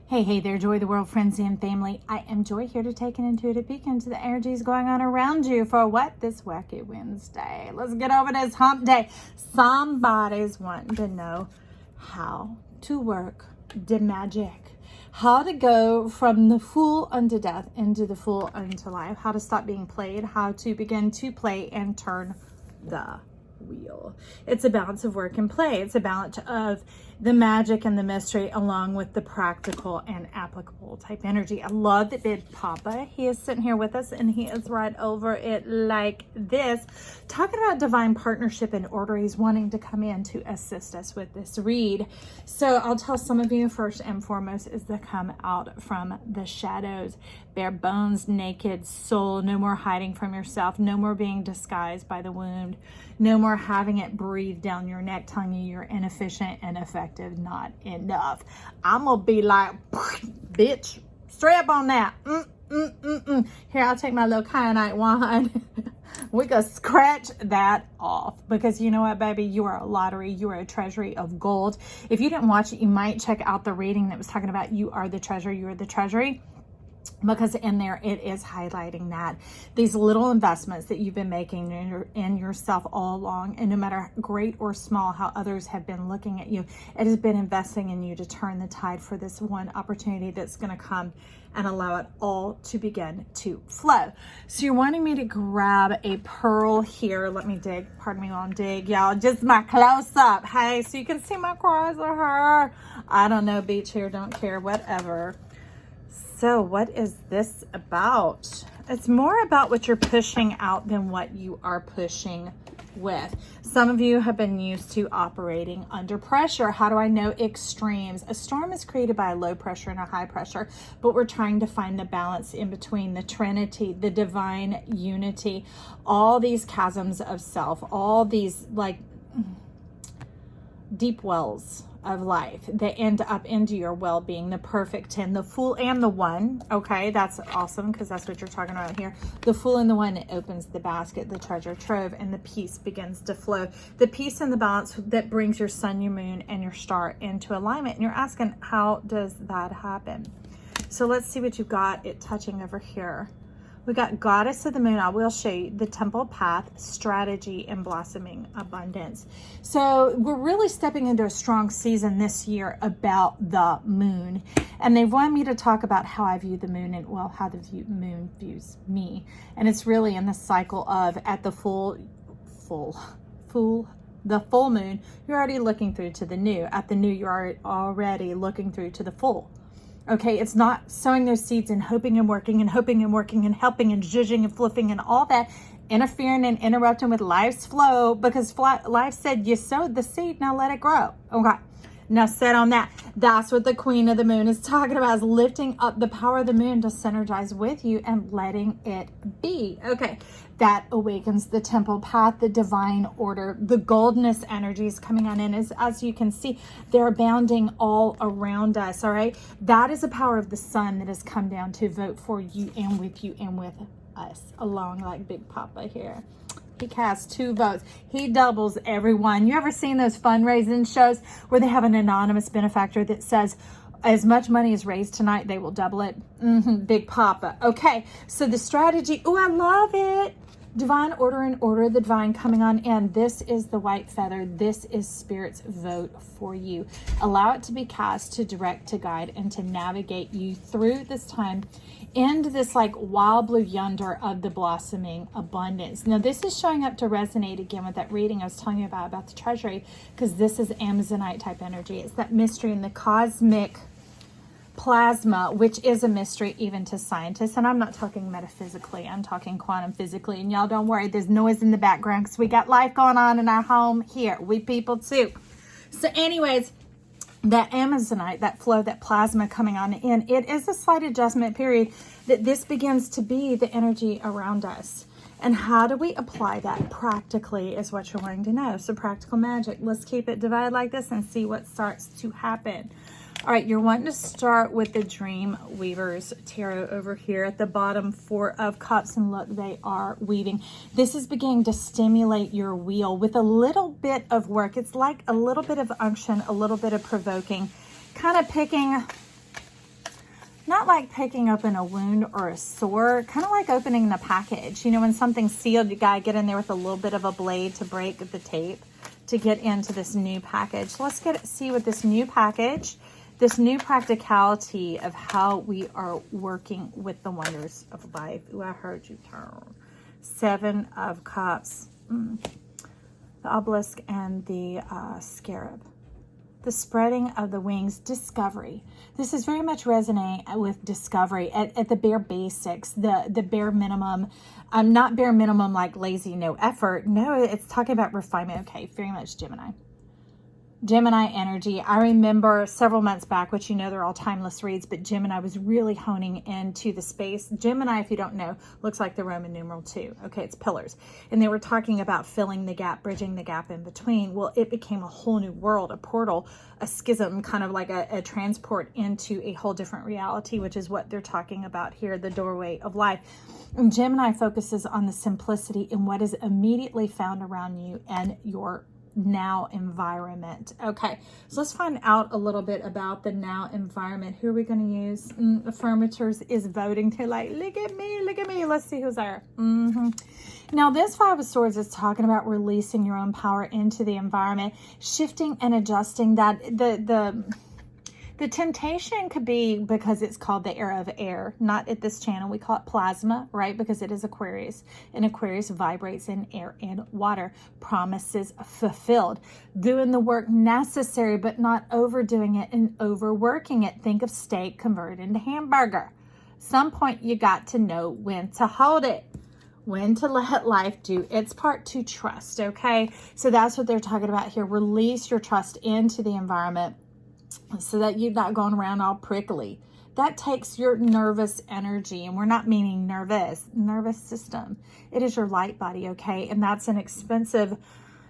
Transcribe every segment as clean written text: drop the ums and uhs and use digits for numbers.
Hey there, Joy the World friends and family. I am Joy, here to take an intuitive peek into the energies going on around you for what? This Wacky Wednesday. Let's get over this hump day. Somebody's wanting to know how to work the magic. How to go from the fool unto death into the fool unto life. How to stop being played. How to begin to play and turn the wheel. It's a balance of work and play. It's a balance of the magic and the mystery along with the practical and applicable type energy. I love that Big Papa, he is sitting here with us and he is right over it like this, talking about divine partnership and order. He's wanting to come in to assist us with this read. So I'll tell some of you first and foremost is to come out from the shadows, bare bones, naked soul, no more hiding from yourself, no more being disguised by the wound, no more having it breathe down your neck, telling you you're inefficient, ineffective, not enough. I'm gonna be like, bitch, strap on that. Here, I'll take my little kyanite wand. We can scratch that off because you know what, baby? You are a lottery. You are a treasury of gold. If you didn't watch it, you might check out the reading that was talking about you are the treasure, you are the treasury. Because in there it is highlighting that these little investments that you've been making in yourself all along, and no matter great or small how others have been looking at you, it has been investing in you to turn the tide for this one opportunity that's going to come and allow it all to begin to flow. So you're wanting me to grab a pearl here. Let me dig. Pardon me while I'm dig, y'all. Just my close up. Hey, so you can see my cries of her. I don't know, beach here, don't care, whatever. So what is this about? It's more about what you're pushing out than what you are pushing with. Some of you have been used to operating under pressure. How do I know? Extremes. A storm is created by a low pressure and a high pressure, but we're trying to find the balance in between, the Trinity, the divine unity, all these chasms of self, all these like deep wells of life that end up into your well-being, the perfect 10, the fool and the one. Okay, that's awesome because that's what you're talking about here. The fool and the one, it opens the basket, the treasure trove, and the peace begins to flow. The peace and the balance that brings your sun, your moon, and your star into alignment. And you're asking, how does that happen? So let's see what you've got it touching over here. We got Goddess of the Moon. I will show you the temple path, strategy, and blossoming abundance. So we're really stepping into a strong season this year about the moon. And they want me to talk about how I view the moon and, well, how the moon views me. And it's really in the cycle of at the full moon, you're already looking through to the new. At the new, you're already looking through to the full. Okay, it's not sowing those seeds and hoping and working and hoping and working and helping and zhuzhing and flipping and all that, interfering and interrupting with life's flow, because life said you sowed the seed, now let it grow. Okay, now set on that. That's what the Queen of the Moon is talking about, is lifting up the power of the moon to synergize with you and letting it be. Okay, that awakens the temple path, the divine order, the goldness energies coming on in. As you can see, they're abounding all around us, all right? That is the power of the sun that has come down to vote for you and with us, along like Big Papa here. He casts 2 votes. He doubles everyone. You ever seen those fundraising shows where they have an anonymous benefactor that says, as much money is raised tonight, they will double it? Big Papa. Okay, so the strategy, oh, I love it. Divine order and order, the divine coming on in. This is the white feather. This is Spirit's vote for you. Allow it to be cast to direct, to guide, and to navigate you through this time into this like wild blue yonder of the blossoming abundance. Now, this is showing up to resonate again with that reading I was telling you about the treasury, because this is Amazonite type energy. It's that mystery and the cosmic plasma, which is a mystery even to scientists. And I'm not talking metaphysically, I'm talking quantum physically. And y'all don't worry, there's noise in the background because we got life going on in our home here. We people too. So anyways, that Amazonite, that flow, that plasma coming on in, it is a slight adjustment period that this begins to be the energy around us. And how do we apply that practically is what you're wanting to know. So practical magic, let's keep it divided like this and see what starts to happen. All right, you're wanting to start with the Dream Weavers Tarot over here at the bottom, 4 of Cups, and look, they are weaving. This is beginning to stimulate your wheel with a little bit of work. It's like a little bit of unction, a little bit of provoking, kind of picking not like picking open a wound or a sore, kind of like opening the package. You know, when something's sealed, you gotta get in there with a little bit of a blade to break the tape to get into this new package. So let's see what this new package, this new practicality of how we are working with the wonders of life. Ooh, I heard you turn. 7 of Cups, the obelisk and the scarab. The spreading of the wings, discovery. This is very much resonating with discovery at the bare basics, the bare minimum. Not bare minimum like lazy, no effort. No, it's talking about refinement. Okay, very much Gemini. Gemini energy. I remember several months back, which you know they're all timeless reads, but Gemini was really honing into the space. Gemini, if you don't know, looks like the Roman numeral 2. Okay, it's pillars. And they were talking about filling the gap, bridging the gap in between. Well, it became a whole new world, a portal, a schism, kind of like a transport into a whole different reality, which is what they're talking about here, the doorway of life. And Gemini focuses on the simplicity in what is immediately found around you and your now environment. Okay, so let's find out a little bit about the now environment. Who are we going to use? Affirmators is voting to like, look at me, look at me. Let's see who's there. Now this 5 of Swords is talking about releasing your own power into the environment, shifting and adjusting that. The temptation could be, because it's called the era of air, not at this channel, we call it plasma, right? Because it is Aquarius, and Aquarius vibrates in air and water. Promises fulfilled. Doing the work necessary, but not overdoing it and overworking it. Think of steak converted into hamburger. Some point you got to know when to hold it. When to let life do its part, to trust, okay? So that's what they're talking about here. Release your trust into the environment, so that you're not going around all prickly. That takes your nervous energy, and we're not meaning nervous system. It is your light body, okay? And that's an expensive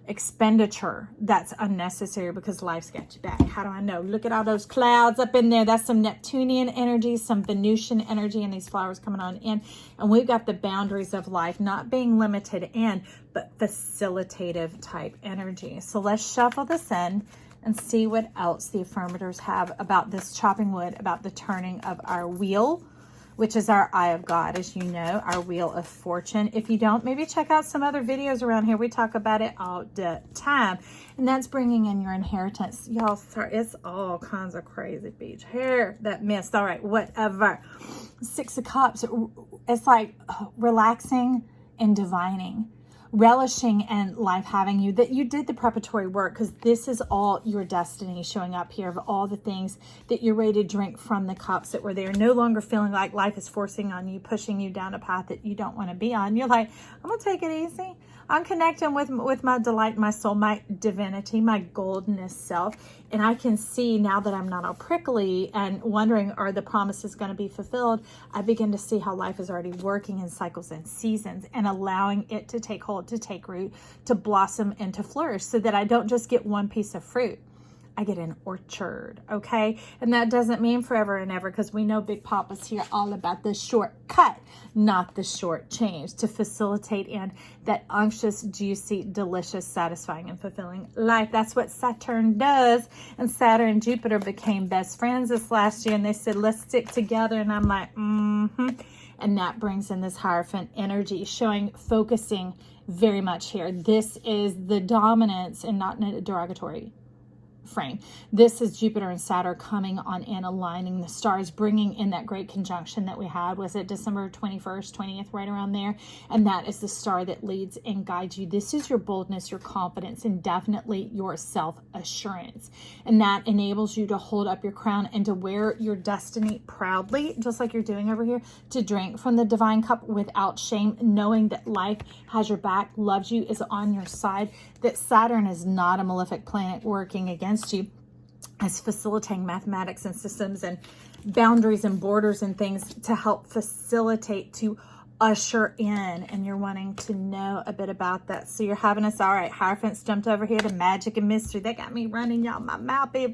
expenditure that's unnecessary because life's got you back. How do I know? Look at all those clouds up in there. That's some Neptunian energy, some Venusian energy, and these flowers coming on in. And we've got the boundaries of life, not being limited in, but facilitative type energy. So let's shuffle this in and see what else the affirmators have about this chopping wood, about the turning of our wheel, which is our eye of God, as you know, our wheel of fortune. If you don't, maybe check out some other videos around here. We talk about it all the time. And that's bringing in your inheritance. Y'all, sorry, it's all kinds of crazy beach hair that missed. All right, whatever. 6 of Cups, it's like relaxing and divining. Relishing and life having you, that you did the preparatory work, because this is all your destiny showing up here, of all the things that you're ready to drink from the cups that were there. No longer feeling like life is forcing on you, pushing you down a path that you don't want to be on. You're like, I'm gonna take it easy. I'm connecting with my delight, my soul, my divinity, my goldness self. And I can see now that I'm not all prickly and wondering, are the promises going to be fulfilled? I begin to see how life is already working in cycles and seasons, and allowing it to take hold, to take root, to blossom and to flourish, so that I don't just get one piece of fruit. I get an orchard, okay? And that doesn't mean forever and ever, because we know Big Papa's here all about the shortcut, not the short change, to facilitate in that unctuous, juicy, delicious, satisfying, and fulfilling life. That's what Saturn does. And Saturn and Jupiter became best friends this last year, and they said, let's stick together. And I'm like, And that brings in this Hierophant energy, showing, focusing very much here. This is the dominance, and not in a derogatory frame. This is Jupiter and Saturn coming on in, aligning the stars, bringing in that great conjunction that we had. Was it December 21st, 20th, right around there? And that is the star that leads and guides you. This is your boldness, your confidence, and definitely your self-assurance. And that enables you to hold up your crown and to wear your destiny proudly, just like you're doing over here, to drink from the divine cup without shame, knowing that life has your back, loves you, is on your side, that Saturn is not a malefic planet working against you, as facilitating mathematics and systems and boundaries and borders and things to help facilitate, to usher in, and you're wanting to know a bit about that. So you're having us, all right, Hierophants jumped over here to magic and mystery. They got me running, y'all. My mouth is,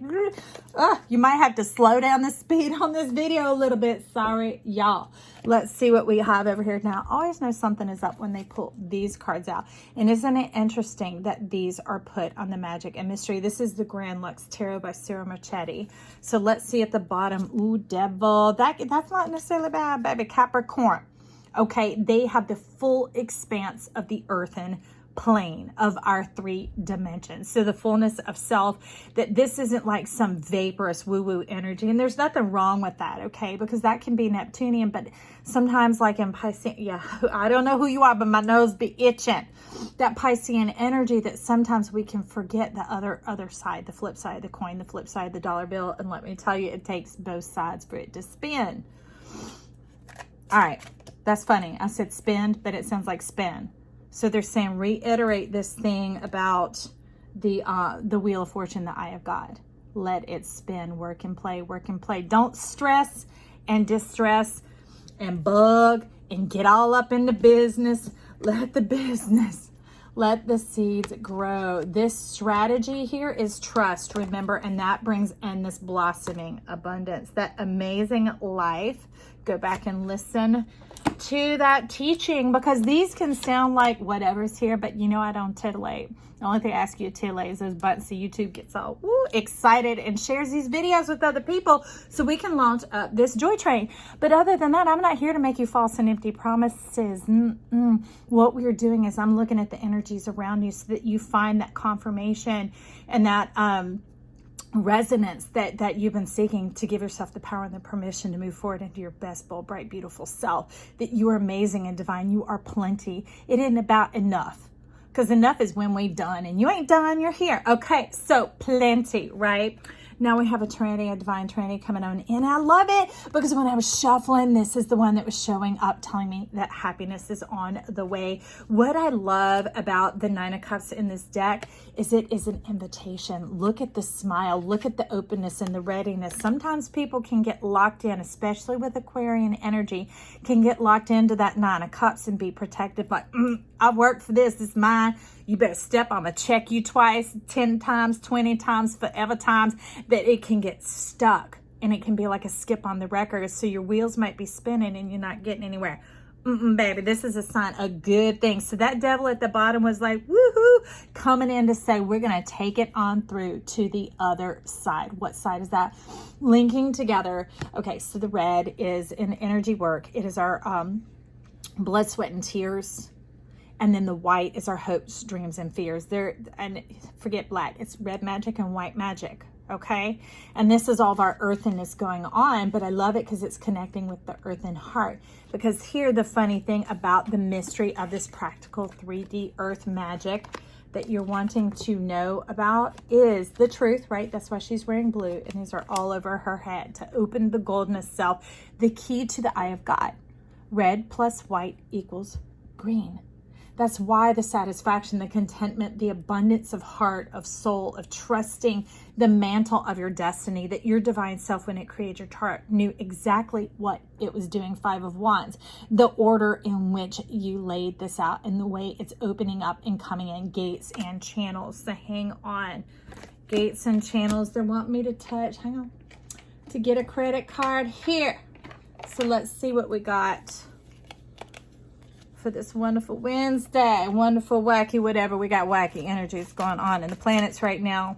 you might have to slow down the speed on this video a little bit. Sorry, y'all. Let's see what we have over here. Now, I always know something is up when they pull these cards out. And isn't it interesting that these are put on the magic and mystery? This is the Grand Lux Tarot by Sarah Marchetti. So let's see at the bottom. Ooh, devil. That's not necessarily bad, baby. Capricorn. Okay, they have the full expanse of the earthen plane of our 3 dimensions. So the fullness of self, that this isn't like some vaporous woo-woo energy. And there's nothing wrong with that, okay? Because that can be Neptunian, but sometimes like in Piscean, yeah, I don't know who you are, but my nose be itching. That Piscean energy that sometimes we can forget the other side, the flip side of the coin, the flip side of the dollar bill. And let me tell you, it takes both sides for it to spin. All right. That's funny. I said spend, but it sounds like spin. So they're saying reiterate this thing about the Wheel of Fortune, the Eye of God. Let it spin, work and play, work and play. Don't stress and distress and bug and get all up in the business. Let the seeds grow. This strategy here is trust, remember, and that brings in this blossoming abundance, that amazing life. Go back and listen to that teaching, because these can sound like whatever's here, but you know I don't titillate. The only thing I ask you to titillate is those buttons so YouTube gets all excited and shares these videos with other people so we can launch up this joy train. But other than that, I'm not here to make you false and empty promises. What we're doing is I'm looking at the energies around you so that you find that confirmation and that resonance that you've been seeking, to give yourself the power and the permission to move forward into your best, bold, bright, beautiful self, that you are amazing and divine. You are plenty. It isn't about enough, because enough is when we're done, and you ain't done, you're here. Okay, so plenty, right? Now we have a Trinity, a divine Trinity coming on in. I love it because when I was shuffling, this is the one that was showing up, telling me that happiness is on the way. What I love about the 9 of Cups in this deck is it is an invitation. Look at the smile. Look at the openness and the readiness. Sometimes people can get locked in, especially with Aquarian energy, can get locked into that 9 of Cups and be protective. Like, I've worked for this. It's mine. You better step. I'm going to check you twice, 10 times, 20 times, forever times, that it can get stuck. And it can be like a skip on the record. So your wheels might be spinning and you're not getting anywhere. Baby, this is a sign of good things. So that devil at the bottom was like, woohoo, coming in to say, we're going to take it on through to the other side. What side is that? Linking together. Okay, so the red is in energy work. It is our blood, sweat, and tears. And then the white is our hopes, dreams, and fears. And forget black. It's red magic and white magic. Okay. And this is all of our earthenness going on, but I love it because it's connecting with the earthen heart. Because here, the funny thing about the mystery of this practical 3D earth magic that you're wanting to know about is the truth, right? That's why she's wearing blue, and these are all over her head to open the goldness self. The key to the eye of God. Red plus white equals green. That's why the satisfaction, the contentment, the abundance of heart, of soul, of trusting the mantle of your destiny, that your divine self, when it created your chart, knew exactly what it was doing. 5 of Wands, the order in which you laid this out and the way it's opening up and coming in, gates and channels. So hang on. Gates and channels. They want me to touch. Hang on. To get a credit card here. So let's see what we got for this wonderful Wednesday, wonderful wacky whatever. We got wacky energies going on in the planets right now.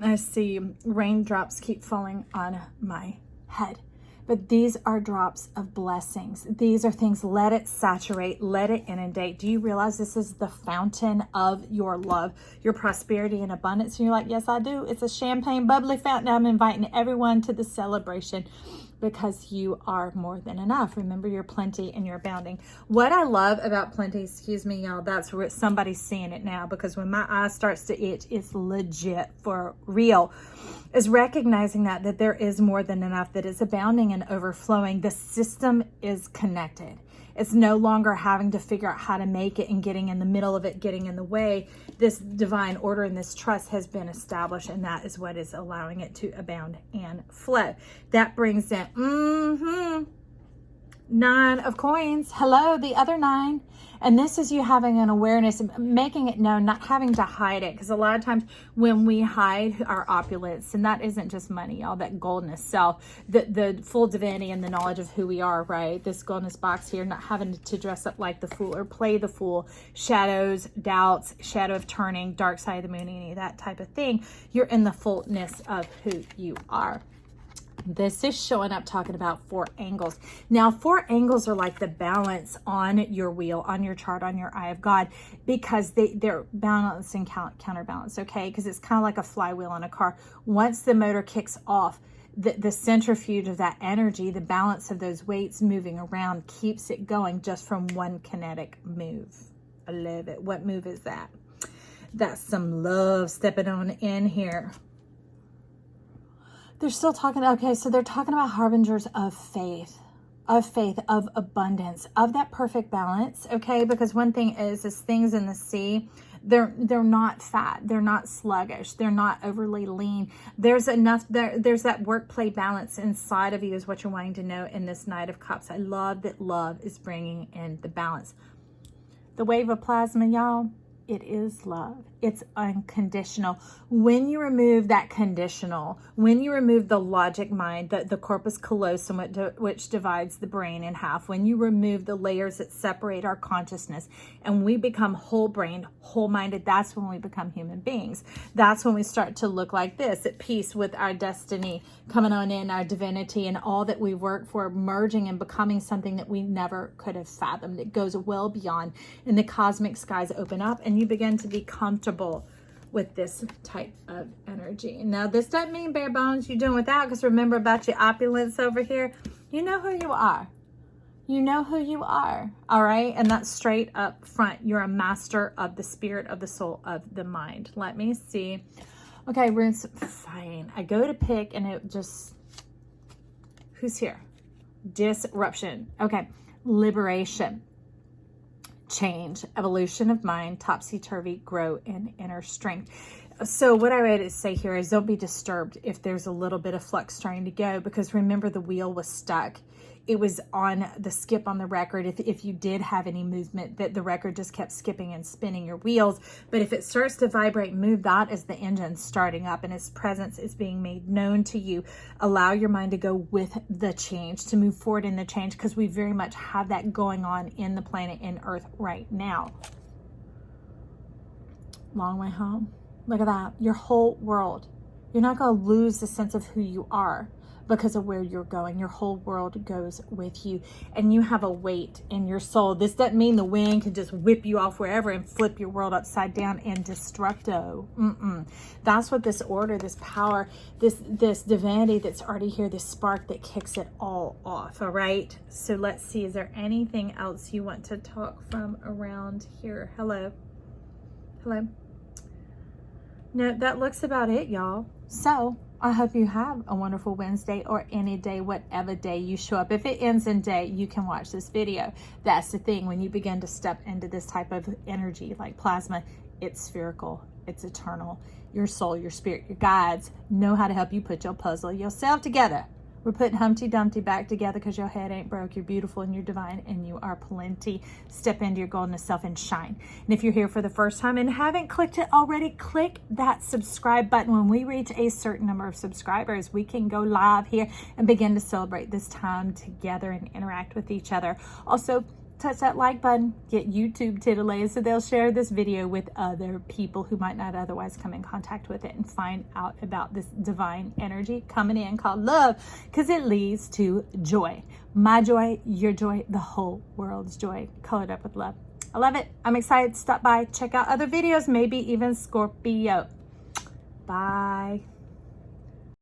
I see raindrops keep falling on my head, but these are drops of blessings. These are things, let it saturate, let it inundate. Do you realize this is the fountain of your love, your prosperity and abundance? And you're like, yes, I do. It's a champagne bubbly fountain. I'm inviting everyone to the celebration, because you are more than enough. Remember, you're plenty and you're abounding. What I love about plenty, excuse me, y'all, that's where somebody's seeing it now, because when my eye starts to itch, it's legit for real, is recognizing that there is more than enough, that is abounding and overflowing. The system is connected. It's no longer having to figure out how to make it and getting in the middle of it, getting in the way. This divine order and this trust has been established, and that is what is allowing it to abound and flow. That brings in Nine of coins. Hello, the other nine. And this is you having an awareness, making it known, not having to hide it. Because a lot of times when we hide our opulence, and that isn't just money, all that goldness self, the full divinity and the knowledge of who we are, right? This goldness box here, not having to dress up like the fool or play the fool, shadows, doubts, shadow of turning, dark side of the moon, any of that type of thing. You're in the fullness of who you are. This is showing up talking about 4 angles. Now, 4 angles are like the balance on your wheel, on your chart, on your eye of God, because they're balance and counterbalance, okay? Because it's kind of like a flywheel in a car. Once the motor kicks off, the centrifuge of that energy, the balance of those weights moving around keeps it going just from one kinetic move. I love it. What move is that? That's some love stepping on in here. They're still talking, okay, so they're talking about harbingers of faith, of abundance, of that perfect balance, okay? Because one thing is things in the sea, they're not fat, they're not sluggish, they're not overly lean. There's enough, there's that work-play balance inside of you is what you're wanting to know in this Knight of Cups. I love that love is bringing in the balance. The wave of plasma, y'all, it is love. It's unconditional. When you remove that conditional, when you remove the logic mind, the corpus callosum, which divides the brain in half, when you remove the layers that separate our consciousness and we become whole-brained, whole-minded, that's when we become human beings. That's when we start to look like this, at peace with our destiny, coming on in, our divinity, and all that we work for, merging and becoming something that we never could have fathomed. It goes well beyond, and the cosmic skies open up, and you begin to be comfortable with this type of energy. Now, this doesn't mean bare bones you're doing without, because remember about your opulence over here. You know who you are. You know who you are, all right? And that's straight up front. You're a master of the spirit, of the soul, of the mind. Let me see. Okay, we're in fine. I go to pick and it just, who's here? Disruption. Okay, liberation. Change, evolution of mind, topsy-turvy, grow in inner strength. So what I would say here is don't be disturbed if there's a little bit of flux trying to go, because remember the wheel was stuck. It was on the skip on the record. If you did have any movement, that the record just kept skipping and spinning your wheels. But if it starts to vibrate and move, that is the engine starting up and its presence is being made known to you. Allow your mind to go with the change, to move forward in the change, because we very much have that going on in the planet, in Earth right now. Long way home. Look at that. Your whole world. You're not going to lose the sense of who you are because of where you're going. Your whole world goes with you, and you have a weight in your soul. This doesn't mean the wind can just whip you off wherever and flip your world upside down and destructo. That's what this order, this power, this divinity that's already here, this spark that kicks it all off. All right, so let's see, is there anything else you want to talk from around here? Hello. No, that looks about it, y'all. So I hope you have a wonderful Wednesday, or any day, whatever day you show up. If it ends in day, you can watch this video. That's the thing. When you begin to step into this type of energy like plasma, it's spherical, it's eternal. Your soul, your spirit, your guides know how to help you put your puzzle yourself together. We're putting Humpty Dumpty back together because your head ain't broke. You're beautiful and you're divine and you are plenty. Step into your golden self and shine. And if you're here for the first time and haven't clicked it already, click that subscribe button. When we reach a certain number of subscribers, we can go live here and begin to celebrate this time together and interact with each other. Also, touch that like button, get YouTube titillated so they'll share this video with other people who might not otherwise come in contact with it and find out about this divine energy coming in called love, because it leads to joy. My joy, your joy, the whole world's joy, colored up with love. I love it. I'm excited to stop by, check out other videos, maybe even Scorpio. Bye.